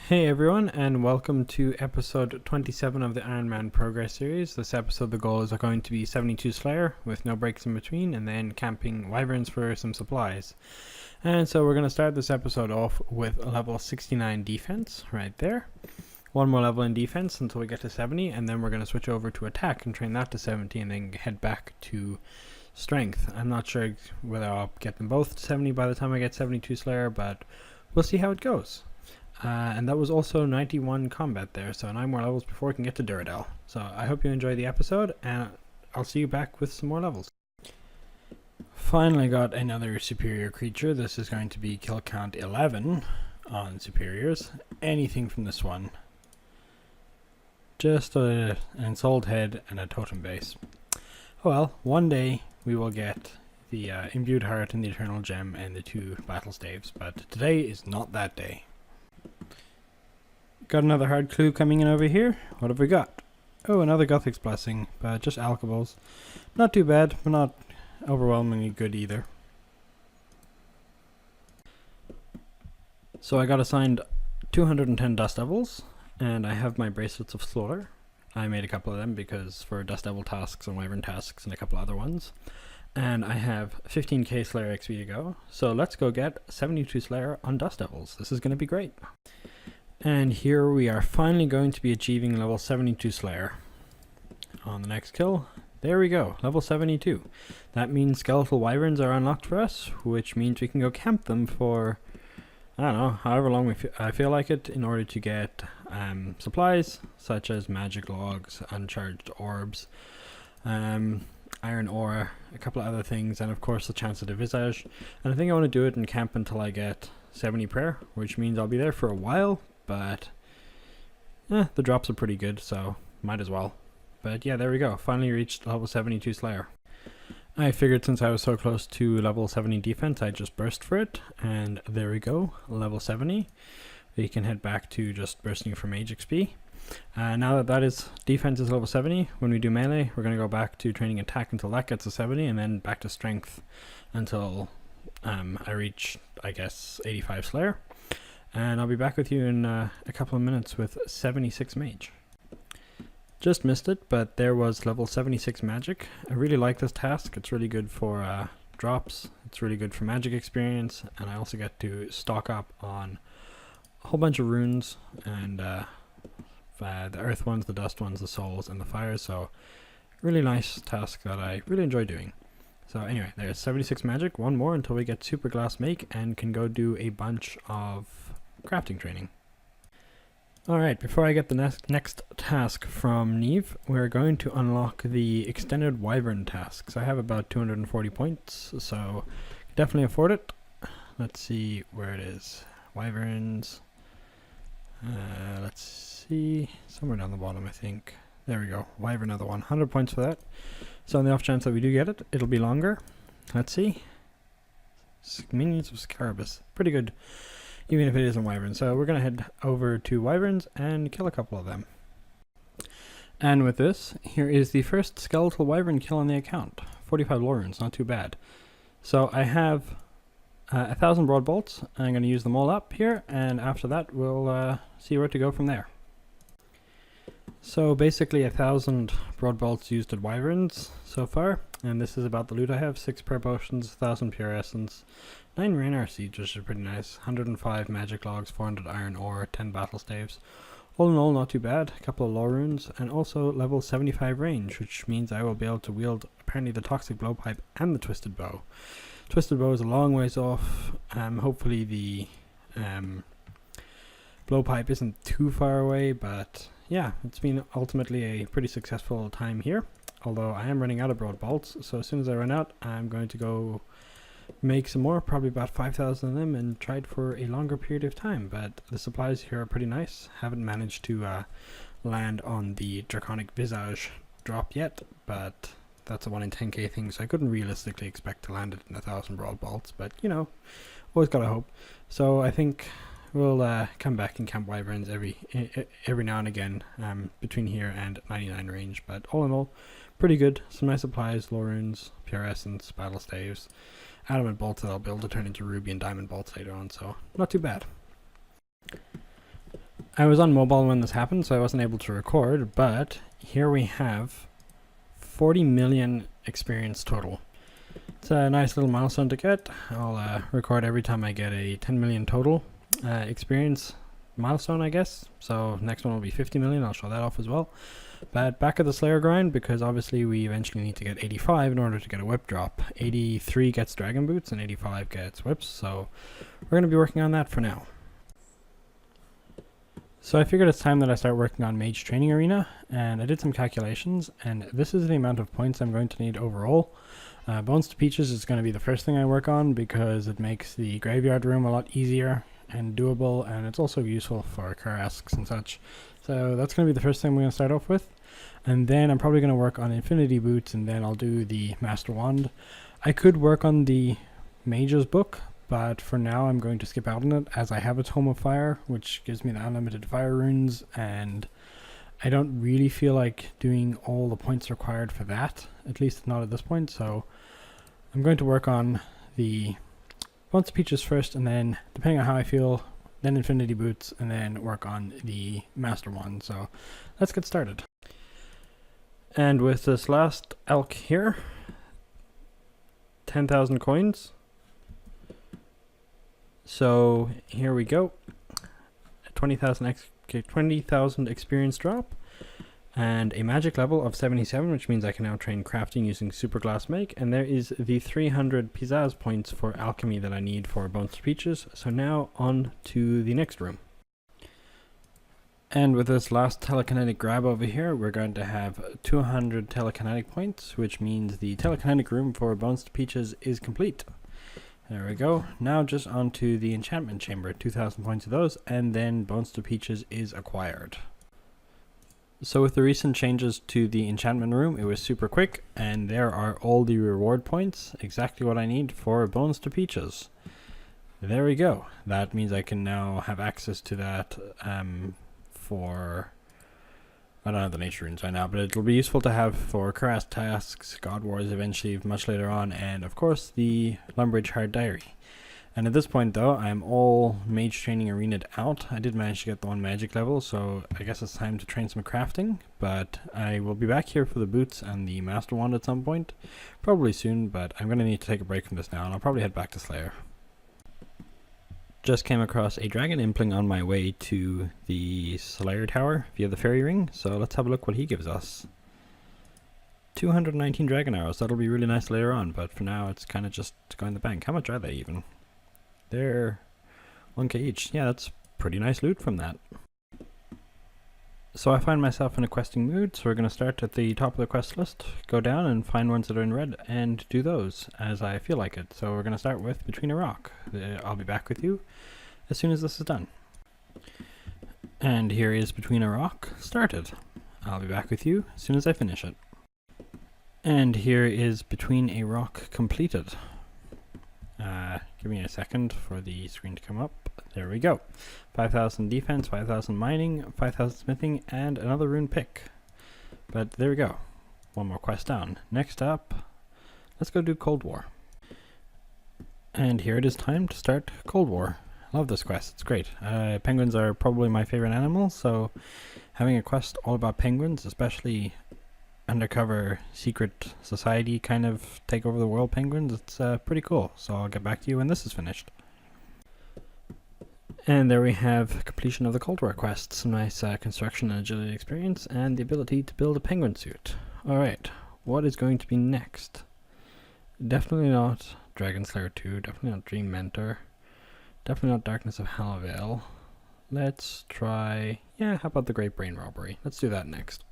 Hey everyone, and welcome to episode 27 of the Ironman Progress Series. This episode, the goal is going to be 72 Slayer with no breaks in between, and then camping Wyverns for some supplies. And so we're going to start this episode off with level 69 defense right there. One more level in defense until we get to 70, and then we're going to switch over to attack and train that to 70, and then head back to strength. I'm not sure whether I'll get them both to 70 by the time I get 72 Slayer, but we'll see how it goes. And that was also 91 combat there, so 9 more levels before we can get to Duradel. So I hope you enjoy the episode, and I'll see you back with some more levels. Finally got another superior creature. This is going to be kill count 11 on superiors. Anything from this one. Just an ensouled head and a totem base. Oh well, one day we will get the imbued heart and the eternal gem and the 2 battle staves, but today is not that day. Got another hard clue coming in over here. What have we got? Oh, another Gothic's Blessing, but just alcohols. Not too bad, but not overwhelmingly good either. So I got assigned 210 Dust Devils, and I have my Bracelets of Slaughter. I made a couple of them because for Dust Devil tasks and Wyvern tasks and a couple other ones. And I have 15k Slayer XP to go, so let's go get 72 Slayer on Dust Devils. This is going to be great. And here we are finally going to be achieving level 72 Slayer. On the next kill, there we go, level 72. That means skeletal wyverns are unlocked for us, which means we can go camp them for, I don't know, however long I feel like it, in order to get supplies, such as magic logs, uncharged orbs, iron ore, a couple of other things, and of course the chance at a visage. And I think I want to do it in camp until I get 70 prayer, which means I'll be there for a while. But the drops are pretty good, so might as well. But yeah, there we go. Finally reached level 72 Slayer. I figured since I was so close to level 70 defense, I'd just burst for it. And there we go, level 70. We can head back to just bursting for mage XP. Now that defense is level 70, when we do melee, we're going to go back to training attack until that gets to 70, and then back to strength until I reach, I guess, 85 Slayer. And I'll be back with you in a couple of minutes with 76 mage. Just missed it, but there was level 76 magic. I really like this task. It's really good for drops. It's really good for magic experience. And I also get to stock up on a whole bunch of runes. And the earth ones, the dust ones, the souls, and the fires. So really nice task that I really enjoy doing. So anyway, there's 76 magic. One more until we get super glass make and can go do a bunch of crafting training. Alright, before I get the next task from Neve, we're going to unlock the extended wyvern tasks. I have about 240 points, so definitely afford it. Let's see where it is. Wyverns. Let's see. Somewhere down the bottom, I think. There we go. Wyvern, another 100 points for that. So on the off chance that we do get it, it'll be longer. Let's see. Minions of Scarabus. Pretty good, even if it isn't Wyvern. So we're going to head over to Wyverns and kill a couple of them. And with this, here is the first skeletal Wyvern kill on the account. 45 lore runes, not too bad. So I have 1,000 broad bolts. I'm going to use them all up here, and after that we'll see where to go from there. So basically 1,000 broad bolts used at Wyverns so far, and this is about the loot I have. 6 prayer potions, 1,000 pure essence, 9 Rain Seeds, which are pretty nice, 105 magic logs, 400 iron ore, 10 battle staves. All in all, not too bad. A couple of lore runes, and also level 75 range, which means I will be able to wield apparently the toxic blowpipe and the twisted bow. Twisted bow is a long ways off. Hopefully the blowpipe isn't too far away, but yeah, it's been ultimately a pretty successful time here. Although I am running out of broad bolts, so as soon as I run out, I'm going to go make some more, probably about 5,000 of them, and try it for a longer period of time. But the supplies here are pretty nice. Haven't managed to land on the Draconic Visage drop yet, but that's a 1 in 10k thing, so I couldn't realistically expect to land it in 1,000 broad bolts, but you know, always gotta hope. So I think we'll come back and camp Wyverns every now and again between here and 99 range, but all in all, pretty good. Some nice supplies, lore runes, pure essence, battle staves, adamant bolts that I'll be able to turn into ruby and diamond bolts later on, so not too bad. I was on mobile when this happened, so I wasn't able to record, but here we have 40 million experience total. It's a nice little milestone to get. I'll record every time I get a 10 million total experience milestone, I guess. So next one will be 50 million. I'll show that off as well. But back at the Slayer grind, because obviously we eventually need to get 85 in order to get a whip drop. 83 gets dragon boots and 85 gets whips, so we're going to be working on that for now. So I figured it's time that I start working on Mage Training Arena, and I did some calculations, and this is the amount of points I'm going to need overall. Bones to Peaches is going to be the first thing I work on because it makes the graveyard room a lot easier and doable, and it's also useful for Karasks and such. So that's going to be the first thing I'm going to start off with. And then I'm probably going to work on Infinity Boots, and then I'll do the Master Wand. I could work on the Mage's book, but for now I'm going to skip out on it as I have a Tome of Fire, which gives me the unlimited fire runes, and I don't really feel like doing all the points required for that, at least not at this point. So I'm going to work on the Bones to Peaches first, and then depending on how I feel, then Infinity Boots, and then work on the Master Wand. So let's get started. And with this last elk here, 10,000 coins. So here we go. 20,000 experience drop, and a magic level of 77, which means I can now train crafting using Super Glass Make, and there is the 300 pizzazz points for alchemy that I need for Bones to Peaches. So now on to the next room. And with this last telekinetic grab over here, we're going to have 200 telekinetic points, which means the telekinetic room for Bones to Peaches is complete. There we go. Now just onto the enchantment chamber, 2,000 points of those, and then Bones to Peaches is acquired. So with the recent changes to the enchantment room, it was super quick, and there are all the reward points, exactly what I need for Bones to Peaches. There we go. That means I can now have access to that for... I don't have the nature runes right now, but it'll be useful to have for Karass tasks, God Wars eventually much later on, and of course the Lumbridge Hard Diary. And at this point though, I'm all Mage Training Arena'd out. I did manage to get the one magic level, so I guess it's time to train some crafting, but I will be back here for the boots and the Master Wand at some point. Probably soon, but I'm going to need to take a break from this now, and I'll probably head back to Slayer. Just came across a dragon impling on my way to the Slayer Tower via the fairy ring, so let's have a look what he gives us. 219 dragon arrows. That'll be really nice later on, but for now it's kind of just to go in the bank. How much are they even? They're 1k each. Yeah, that's pretty nice loot from that. So I find myself in a questing mood, so we're going to start at the top of the quest list, go down and find ones that are in red, and do those as I feel like it. So we're going to start with Between a Rock. I'll be back with you as soon as this is done. And here is Between a Rock started. I'll be back with you as soon as I finish it. And here is Between a Rock completed. Give me a second for the screen to come up. There we go. 5,000 defense, 5,000 mining, 5,000 smithing, and another rune pick. But there we go. One more quest down. Next up, let's go do Cold War. And here it is time to start Cold War. I love this quest. It's great. Penguins are probably my favorite animal, so having a quest all about penguins, especially undercover secret society kind of take over the world penguins, it's pretty cool. So I'll get back to you when this is finished. And there we have completion of the Cold War quest. Some nice construction and agility experience, and the ability to build a penguin suit. Alright, what is going to be next? Definitely not Dragon Slayer 2, definitely not Dream Mentor, definitely not Darkness of Halvale. Let's try, how about the Great Brain Robbery? Let's do that next.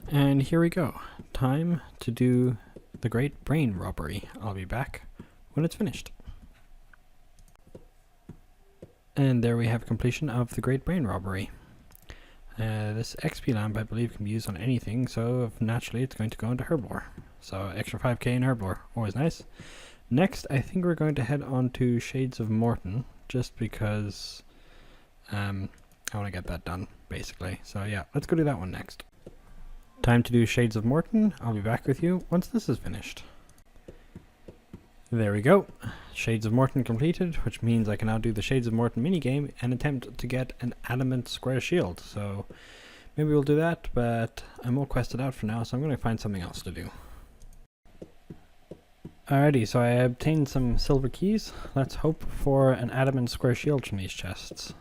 And here we go. Time to do the Great Brain Robbery. I'll be back when it's finished. And there we have completion of the Great Brain Robbery. This XP lamp I believe can be used on anything, so naturally it's going to go into Herblore. So extra 5k in Herblore, always nice. Next I think we're going to head on to Shades of Morton, just because I want to get that done basically. So yeah, let's go do that one next. Time to do Shades of Morton. I'll be back with you once this is finished. There we go. Shades of Morton completed, which means I can now do the Shades of Morton minigame and attempt to get an adamant square shield. So maybe we'll do that, but I'm all quested out for now, so I'm going to find something else to do. Alrighty, so I obtained some silver keys. Let's hope for an adamant square shield from these chests.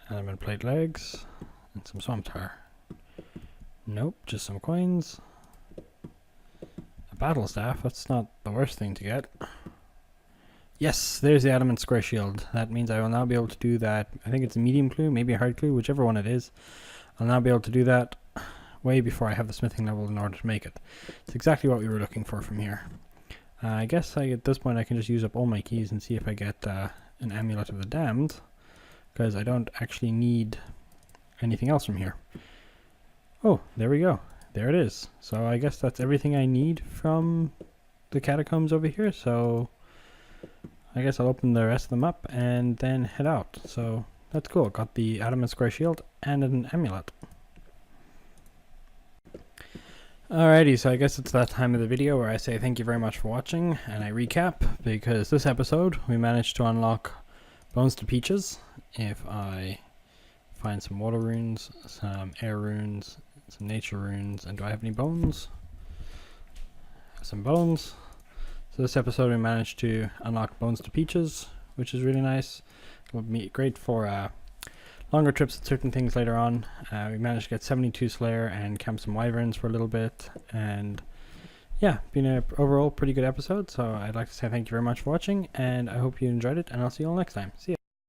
Adamant plate legs, and some swamp tar. Nope, just some coins. A battle staff, that's not the worst thing to get. Yes, there's the adamant square shield. That means I will now be able to do that. I think it's a medium clue, maybe a hard clue, whichever one it is. I'll now be able to do that way before I have the smithing level in order to make it. It's exactly what we were looking for from here. I guess at this point I can just use up all my keys and see if I get an Amulet of the Damned, because I don't actually need anything else from here. Oh, there we go. There it is. So I guess that's everything I need from the catacombs over here, so I guess I'll open the rest of them up and then head out. So that's cool. Got the adamant square shield and an amulet. Alrighty, so I guess it's that time of the video where I say thank you very much for watching, and I recap, because this episode we managed to unlock Bones to Peaches. If I find some water runes, some air runes, some nature runes, and do I have any bones? Some bones. So this episode we managed to unlock Bones to Peaches, which is really nice. It'll be great for longer trips at certain things later on. We managed to get 72 Slayer and camp some Wyverns for a little bit, and yeah, been an overall pretty good episode. So I'd like to say thank you very much for watching, and I hope you enjoyed it, and I'll see you all next time. See ya.